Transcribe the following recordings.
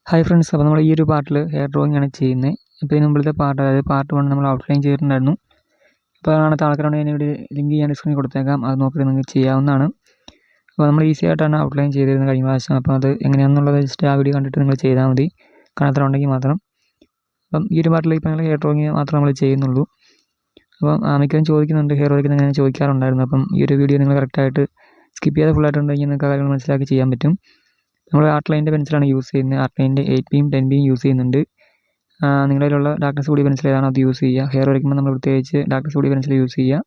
Hi friends, അപ്പോൾ നമ്മൾ ഈ ഒരു പാർട്ടിൽ ഹെയർ ഡ്രോയിങ് ആണ് ചെയ്യുന്നത്. ഇപ്പോൾ ഇതിന് മുമ്പിലത്തെ പാർട്ട്, അതായത് പാർട്ട് 1 നമ്മൾ ഔട്ട്ലൈൻ ചെയ്തിട്ടുണ്ടായിരുന്നു. അപ്പോൾ കാണാത്ത ആൾക്കാരുണ്ടെങ്കിൽ ഇവിടെ ലിങ്ക് ഞാൻ ഡിസ്ക്രിപ്ഷനിൽ കൊടുത്തേക്കാം, അത് നോക്കിയിട്ട് നിങ്ങൾക്ക് ചെയ്യാവുന്നതാണ്. അപ്പോൾ നമ്മൾ ഈസി ആയിട്ടാണ് ഔട്ട്ലൈൻ ചെയ്തിരുന്നത് കഴിഞ്ഞ പ്രാവശ്യം. അപ്പോൾ അത് എങ്ങനെയാണെന്നുള്ളത് ജസ്റ്റ് ആ വീഡിയോ കണ്ടിട്ട് നിങ്ങൾ ചെയ്താൽ മതി, കാണാത്തതുണ്ടെങ്കിൽ മാത്രം. അപ്പം ഈ ഒരു പാർട്ടിൽ ഇപ്പോൾ ഞങ്ങൾ ഹെയർ ഡ്രോയിങ് മാത്രമേ നമ്മൾ ചെയ്യുന്നുള്ളൂ. അപ്പം മിക്കവരും ചോദിക്കുന്നുണ്ട് ഹെയർ വരയ്ക്കുന്നത് എങ്ങനെ ചോദിക്കാറുണ്ടായിരുന്നു. അപ്പം ഈ ഒരു വീഡിയോ നിങ്ങൾ കറക്റ്റായിട്ട് സ്കിപ്പ് ചെയ്ത് ഫുള്ളായിട്ടുണ്ടെങ്കിൽ നിങ്ങൾക്ക് കാര്യങ്ങൾ മനസ്സിലാക്കി ചെയ്യാൻ പറ്റും. നമ്മൾ ആർട്ട് ലൈൻ്റെ പെൻസിലാണ് യൂസ് ചെയ്യുന്നത്. ആർട്ട് ലൈൻ്റെ 8Bയും 10Bയും യൂസ് ചെയ്യുന്നുണ്ട്. നിങ്ങളുടെ കയ്യിലുള്ള ഡാർക്ക്നെസ് കൂടിയ പെൻസിൽ ഏതാണോ അത് യൂസ് ചെയ്യുക. ഹെയർ വരയ്ക്കുമ്പോൾ നമ്മൾ പ്രത്യേകിച്ച് ഡാർക്ക്നെസ് കൂടിയ പെൻസിൽ യൂസ് ചെയ്യുക.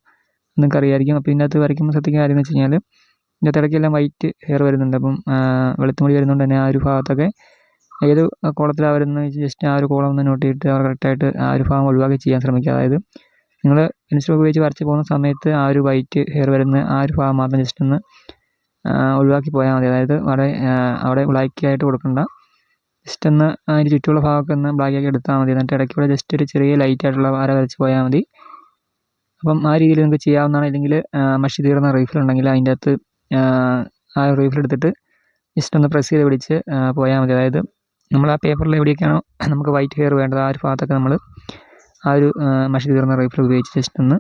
നിങ്ങൾക്ക് അറിയായിരിക്കും. അപ്പോൾ ഇതിനകത്ത് വരയ്ക്കുമ്പോൾ ശ്രദ്ധിക്കുന്ന കാര്യം എന്ന് വെച്ച് കഴിഞ്ഞാൽ ഇതിനകത്ത് ഇടയ്ക്കെല്ലാം വൈറ്റ് ഹെയർ വരുന്നുണ്ട്. അപ്പം വെളുത്തുമുടി വരുന്നതുകൊണ്ട് തന്നെ ആ ഒരു ഭാഗത്തൊക്കെ ഏത് കോളത്തിലാണ് വരുന്നത് ജസ്റ്റ് ആ ഒരു കോളം ഒന്ന് നോട്ട് ചെയ്തിട്ട് അവർ കറക്റ്റായിട്ട് ആ ഒരു ഭാഗം ഒഴിവാക്കി ചെയ്യാൻ ശ്രമിക്കുക. അതായത് നിങ്ങൾ പെൻസിൽ ഉപയോഗിച്ച് വരച്ച് പോകുന്ന സമയത്ത് ആ ഒരു വൈറ്റ് ഹെയർ വരുന്ന ആ ഒരു ഭാഗം മാത്രം ജസ്റ്റ് ഒന്ന് ഒഴിവാക്കി പോയാൽ മതി. അതായത് അവിടെ ബ്ലാക്ക് ആയിട്ട് കൊടുക്കണ്ട, ജസ്റ്റ് ഒന്ന് അതിൻ്റെ ചുറ്റുമുള്ള ഭാഗമൊക്കെ ഒന്ന് ബ്ലാക്ക് ആക്കി എടുത്താൽ മതി. എന്നിട്ട് ഇടയ്ക്കൂടെ ജസ്റ്റ് ഒരു ചെറിയ ലൈറ്റ് ആയിട്ടുള്ള വര വരച്ച് പോയാൽ മതി. അപ്പം ആ രീതിയിൽ നിങ്ങൾക്ക് ചെയ്യാവുന്നതാണ്. അല്ലെങ്കിൽ മഷി തീർന്ന റീഫിൽ ഉണ്ടെങ്കിൽ അതിൻ്റെ അകത്ത് ആ റീഫിൽ എടുത്തിട്ട് ജസ്റ്റ് ഒന്ന് പ്രസ് ചെയ്ത് പിടിച്ച് പോയാൽ മതി. അതായത് നമ്മൾ ആ പേപ്പറിൽ എവിടെയൊക്കെയാണോ നമുക്ക് വൈറ്റ് ഹെയർ വേണ്ടത് ആ ഒരു ഭാഗത്തൊക്കെ നമ്മൾ ആ ഒരു മഷി തീർന്ന റീഫിൽ ഉപയോഗിച്ച് ജസ്റ്റ് ഒന്ന്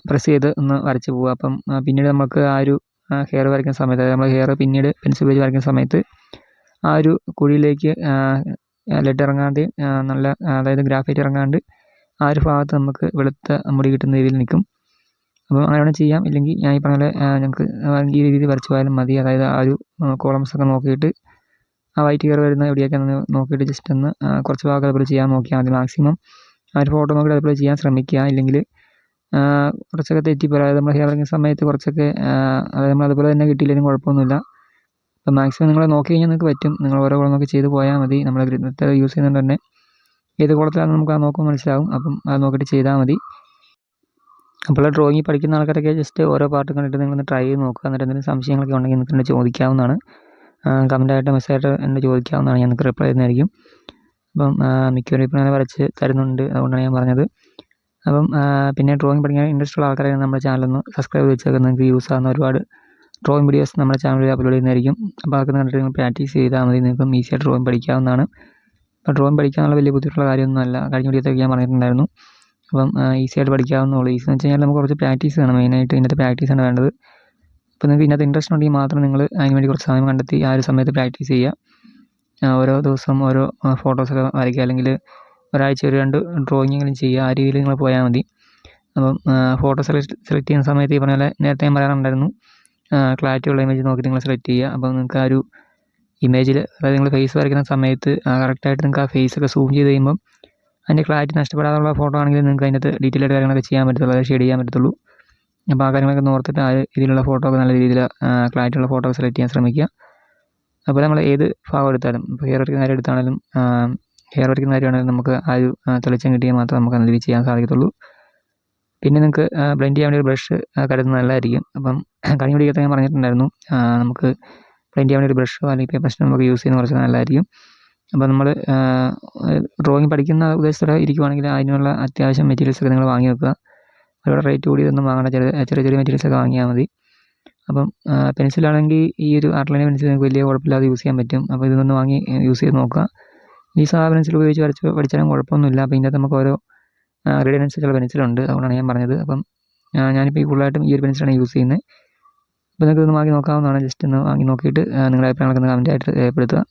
പ്രസ് ചെയ്ത് ഒന്ന് വരച്ച് പോവുക. അപ്പം പിന്നീട് നമുക്ക് ആ ഒരു ഹെയർ വരയ്ക്കുന്ന സമയത്ത്, അതായത് നമ്മൾ ഹെയർ പിന്നീട് പെൻസിൽ ഉപയോഗിച്ച് വരയ്ക്കുന്ന സമയത്ത് ആ ഒരു കുഴിയിലേക്ക് ലെഡ് ഇറങ്ങാതെ നല്ല, അതായത് ഗ്രാഫൈറ്റ് ഇറങ്ങാണ്ട് ആ ഒരു ഭാഗത്ത് നമുക്ക് വെളുത്ത മുടി കിട്ടുന്ന രീതിയിൽ നിൽക്കും. അപ്പോൾ അങ്ങനെ വേണം ചെയ്യാം. ഇല്ലെങ്കിൽ ഞാൻ ഈ പറഞ്ഞ പോലെ ഞങ്ങൾക്ക് ഈ രീതിയിൽ വരച്ച് പോയാലും മതി. അതായത് ആ ഒരു കോളംസൊക്കെ നോക്കിയിട്ട് ആ വൈറ്റ് ഹെയർ വരുന്ന എവിടെയൊക്കെ നോക്കിയിട്ട് ജസ്റ്റ് ഒന്ന് കുറച്ച് ഭാഗം അതുപോലെ ചെയ്യാൻ നോക്കിയാൽ മതി. മാക്സിമം ആ ഒരു ഫോട്ടോ നോക്കിയിട്ട് അതുപോലെ ചെയ്യാൻ ശ്രമിക്കുക. ഇല്ലെങ്കിൽ കുറച്ചൊക്കെ തെറ്റിപ്പോയി. അതായത് നമ്മൾ ഹെയർ വരയ്ക്കുന്ന സമയത്ത് കുറച്ചൊക്കെ അതായത് നമ്മൾ അതുപോലെ തന്നെ കിട്ടിയില്ലെങ്കിലും കുഴപ്പമൊന്നുമില്ല. അപ്പം മാക്സിമം നിങ്ങൾ നോക്കി കഴിഞ്ഞാൽ നിങ്ങൾക്ക് പറ്റും. നിങ്ങൾ ഓരോ കോളം നോക്കി ചെയ്ത് പോയാൽ മതി. നമ്മൾ ഗ്രിഡ് യൂസ് ചെയ്യുന്നത് തന്നെ ഏത് കോളത്തിലാണെന്ന് നമുക്ക് അത് നോക്കുമ്പോൾ മനസ്സിലാവും. അപ്പം അത് നോക്കിയിട്ട് ചെയ്താൽ മതി. അപ്പോൾ ഡ്രോയിങ് പഠിക്കുന്ന ആൾക്കാരൊക്കെ ജസ്റ്റ് ഓരോ പാർട്ട് കണ്ടിട്ട് നിങ്ങളൊന്ന് ട്രൈ ചെയ്ത് നോക്കുക. എന്നിട്ട് എന്തെങ്കിലും സംശയങ്ങളൊക്കെ ഉണ്ടെങ്കിൽ നിങ്ങൾക്ക് എന്നെ ചോദിക്കാവുന്നതാണ്. കമൻറ്റായിട്ട് മെസ്സേജായിട്ട് എന്നെ ചോദിക്കാവുന്നതാണ്, ഞാൻ നിങ്ങൾക്ക് റിപ്ലൈ ചെയ്യുന്നതായിരിക്കും. അപ്പം മിക്കവരും ഇപ്പം അങ്ങനെ വരച്ച് തരുന്നുണ്ട്, അതുകൊണ്ടാണ് ഞാൻ പറഞ്ഞത്. അപ്പം പിന്നെ ഡ്രോയിങ് പഠിക്കാൻ ഇൻട്രസ്റ്റ് ഉള്ള ആൾക്കാരെ നമ്മുടെ ചാനലൊന്ന് സബ്സ്ക്രൈബ് ചെയ്ത് വെച്ചേക്കാം. നിങ്ങൾക്ക് യൂസ് ആകുന്ന ഒരുപാട് ഡ്രോയിങ് വീഡിയോസ് നമ്മുടെ ചാനലിൽ അപ്ലോഡ് ചെയ്യുന്നതായിരിക്കും. അപ്പോൾ അതൊക്കെ കണ്ടിട്ട് നിങ്ങൾ പ്രാക്ടീസ് ചെയ്താൽ മതി. നിങ്ങൾക്കും ഈസിയായിട്ട് ഡ്രോയിങ് പഠിക്കാവുന്നതാണ്. അപ്പോൾ ഡ്രോയിങ് പഠിക്കാനുള്ള വലിയ ബുദ്ധിമുട്ടുള്ള കാര്യമൊന്നുമല്ല. കഴിഞ്ഞ വീഡിയോത്തൊക്കെ ഞാൻ പറഞ്ഞിട്ടുണ്ടായിരുന്നു. അപ്പം ഈസിയായിട്ട് പഠിക്കാവുന്നുള്ളൂ. ഈസി എന്ന് വെച്ച് കഴിഞ്ഞാൽ നമുക്ക് കുറച്ച് പ്രാക്ടീസ് വേണം. മെയിനായിട്ട് ഇതിനകത്ത് പ്രാക്ടീസാണ് വേണ്ടത്. അപ്പോൾ നിങ്ങൾക്ക് ഇതിനകത്ത് ഇൻട്രസ്റ്റ് ഉണ്ടെങ്കിൽ മാത്രം നിങ്ങൾ അതിന് വേണ്ടി കുറച്ച് സമയം കണ്ടെത്തി ആ ഒരു സമയത്ത് പ്രാക്ടീസ് ചെയ്യുക. ഓരോ ദിവസം ഓരോ ഫോട്ടോസൊക്കെ വരയ്ക്കുക, അല്ലെങ്കിൽ ഒരാഴ്ച ഒരു 2 ഡ്രോയിങ്ങെങ്കിലും ചെയ്യുക. ആ രീതിയിൽ നിങ്ങൾ പോയാൽ മതി. അപ്പം ഫോട്ടോ സെലക്ട് ചെയ്യുന്ന സമയത്ത് ഈ പറഞ്ഞ പോലെ നേരത്തെ ഞാൻ പറയാറുണ്ടായിരുന്നു, ക്ലാരിറ്റി ഉള്ള ഇമേജ് നോക്കി നിങ്ങൾ സെലക്ട് ചെയ്യുക. അപ്പോൾ നിങ്ങൾക്ക് ആ ഒരു ഇമേജിൽ, അതായത് നിങ്ങൾ ഫേസ് വരയ്ക്കുന്ന സമയത്ത് കറക്റ്റായിട്ട് നിങ്ങൾക്ക് ആ ഫേസൊക്കെ സൂം ചെയ്ത് കഴിയുമ്പം അതിൻ്റെ ക്ലാരിറ്റി നഷ്ടപ്പെടാതുള്ള ഫോട്ടോ ആണെങ്കിൽ നിങ്ങൾക്ക് അതിനകത്ത് ഡീറ്റെയിൽ ആയിട്ട് കാര്യങ്ങളൊക്കെ ചെയ്യാൻ പറ്റത്തുള്ളൂ, അതായത് ഷെയ്ഡ് ചെയ്യാൻ പറ്റത്തുള്ളൂ. അപ്പോൾ ആ കാര്യങ്ങളൊക്കെ നോർത്തിട്ട് ആ രീതിയിലുള്ള ഫോട്ടോ ഒക്കെ നല്ല രീതിയിൽ ക്ലാരിറ്റി ഉള്ള ഫോട്ടോ സെലക്ട് ചെയ്യാൻ ശ്രമിക്കുക. അതുപോലെ നമ്മൾ ഏത് ഭാഗം എടുത്താലും, ഇപ്പോൾ ഹെയർ വരയ്ക്കുന്ന കാര്യം എടുത്താണെങ്കിലും ഹെയർ വരയ്ക്കുന്ന കാര്യമാണെങ്കിലും നമുക്ക് ആ ഒരു തെളിച്ചം കിട്ടിയാൽ മാത്രമേ നമുക്ക് നല്ല രീതിയിൽ ചെയ്യാൻ സാധിക്കത്തുള്ളൂ. പിന്നെ നിങ്ങൾക്ക് ബ്ലെൻഡ് ചെയ്യാൻ വേണ്ടി ഒരു ബ്രഷ് കരുതുന്നത് നല്ലതായിരിക്കും. അപ്പം കഴിഞ്ഞ വീഡിയോയിൽ ഞാൻ പറഞ്ഞിട്ടുണ്ടായിരുന്നു, നമുക്ക് ബ്ലെൻഡ് ചെയ്യാൻ വേണ്ടി ഒരു ബ്രഷോ അല്ലെങ്കിൽ പേപ്പർ സ്റ്റോൺ നമുക്ക് യൂസ് ചെയ്യുന്നത് കുറച്ച് നല്ലതായിരിക്കും. അപ്പോൾ നമ്മൾ ഡ്രോയിങ് പഠിക്കുന്ന ഉദ്ദേശത്തോടെ ഇരിക്കുവാണെങ്കിൽ അതിനുള്ള അത്യാവശ്യം മെറ്റീരിയൽസൊക്കെ നിങ്ങൾ വാങ്ങി വെക്കുക. ഒരുപാട് റേറ്റ് കൂടിയതൊന്നും വാങ്ങേണ്ട, ചെറിയ മെറ്റീരിയൽസൊക്കെ വാങ്ങിയാൽ മതി. അപ്പം പെൻസിലാണെങ്കിൽ ഈ ഒരു ആർട്ട് ലൈൻ പെൻസിൽ നിങ്ങൾക്ക് വലിയ കുഴപ്പമില്ലാതെ യൂസ് ചെയ്യാൻ പറ്റും. അപ്പോൾ ഇതൊന്ന് വാങ്ങി യൂസ് ചെയ്ത് നോക്കുക. ഈ സാധാ പെൻസിൽ ഉപയോഗിച്ച് പഠിച്ചാലും കുഴപ്പമൊന്നുമില്ല. അപ്പോൾ ഇതിനകത്ത് നമുക്ക് ഓരോ ഗ്രേഡിനനുസരിച്ചുള്ള പെൻസിലുണ്ട്, അതുകൊണ്ടാണ് ഞാൻ പറഞ്ഞത്. അപ്പം ഞാനിപ്പോൾ ഈ കൂടുതലായിട്ടും ഈ ഒരു പെൻസിലാണ് യൂസ് ചെയ്യുന്നത്. അപ്പോൾ നിങ്ങൾക്ക് ഒന്ന് വാങ്ങി നോക്കാവുന്നതാണ്. ജസ്റ്റ് ഒന്ന് വാങ്ങി നോക്കിയിട്ട് നിങ്ങളുടെ അഭിപ്രായങ്ങളൊക്കെ ഒന്ന് കമൻറ്റായിട്ട് രേഖപ്പെടുത്തുക.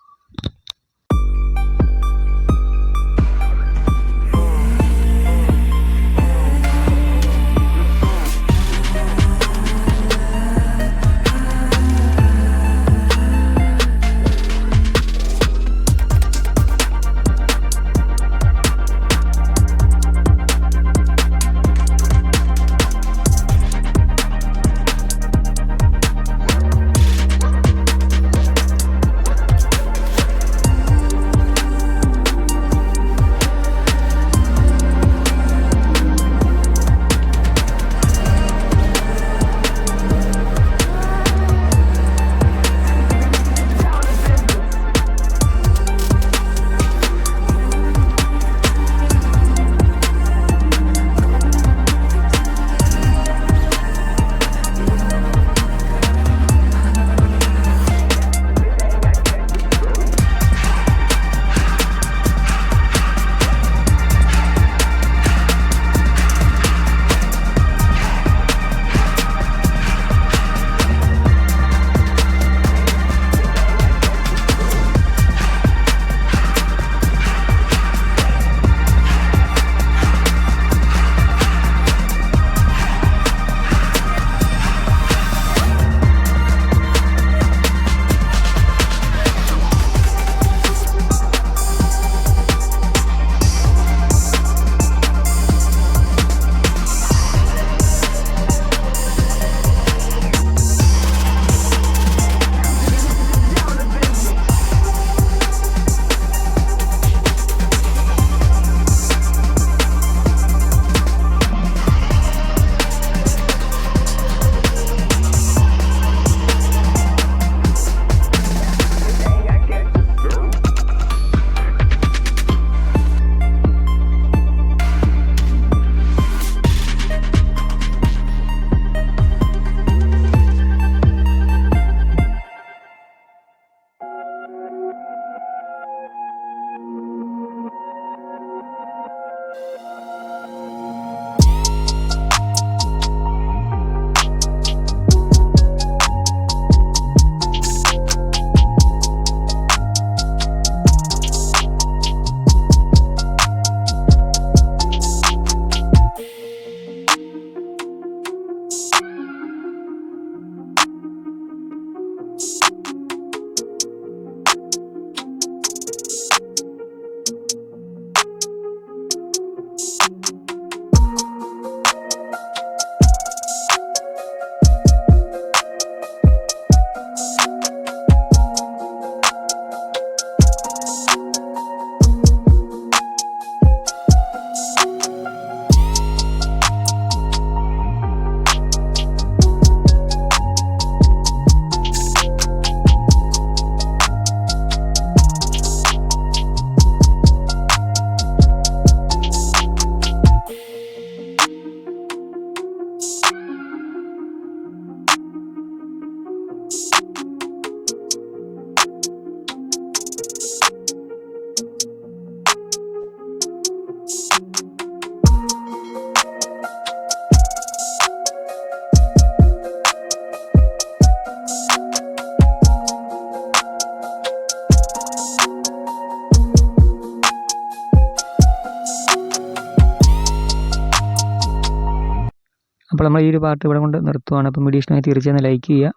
അപ്പോൾ നമ്മൾ ഈ ഒരു പാർട്ട് ഇവിടെ കൊണ്ട് നിർത്തുവാണ്. അപ്പം വീഡിയോ ഇഷ്ടമായി തീർച്ചയായും ലൈക്ക് ചെയ്യുക.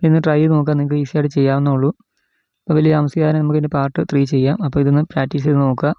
ഇന്ന് ട്രൈ ചെയ്ത് നോക്കുക, നിങ്ങൾക്ക് ഈസി ആയിട്ട് ചെയ്യാവുന്നുള്ളൂ. അപ്പോൾ വലിയ താമസിക്കാതെ നമുക്ക് ഇതിൻ്റെ പാർട്ട് 3 ചെയ്യാം. അപ്പോൾ ഇതൊന്ന് പ്രാക്ടീസ് ചെയ്ത് നോക്കുക.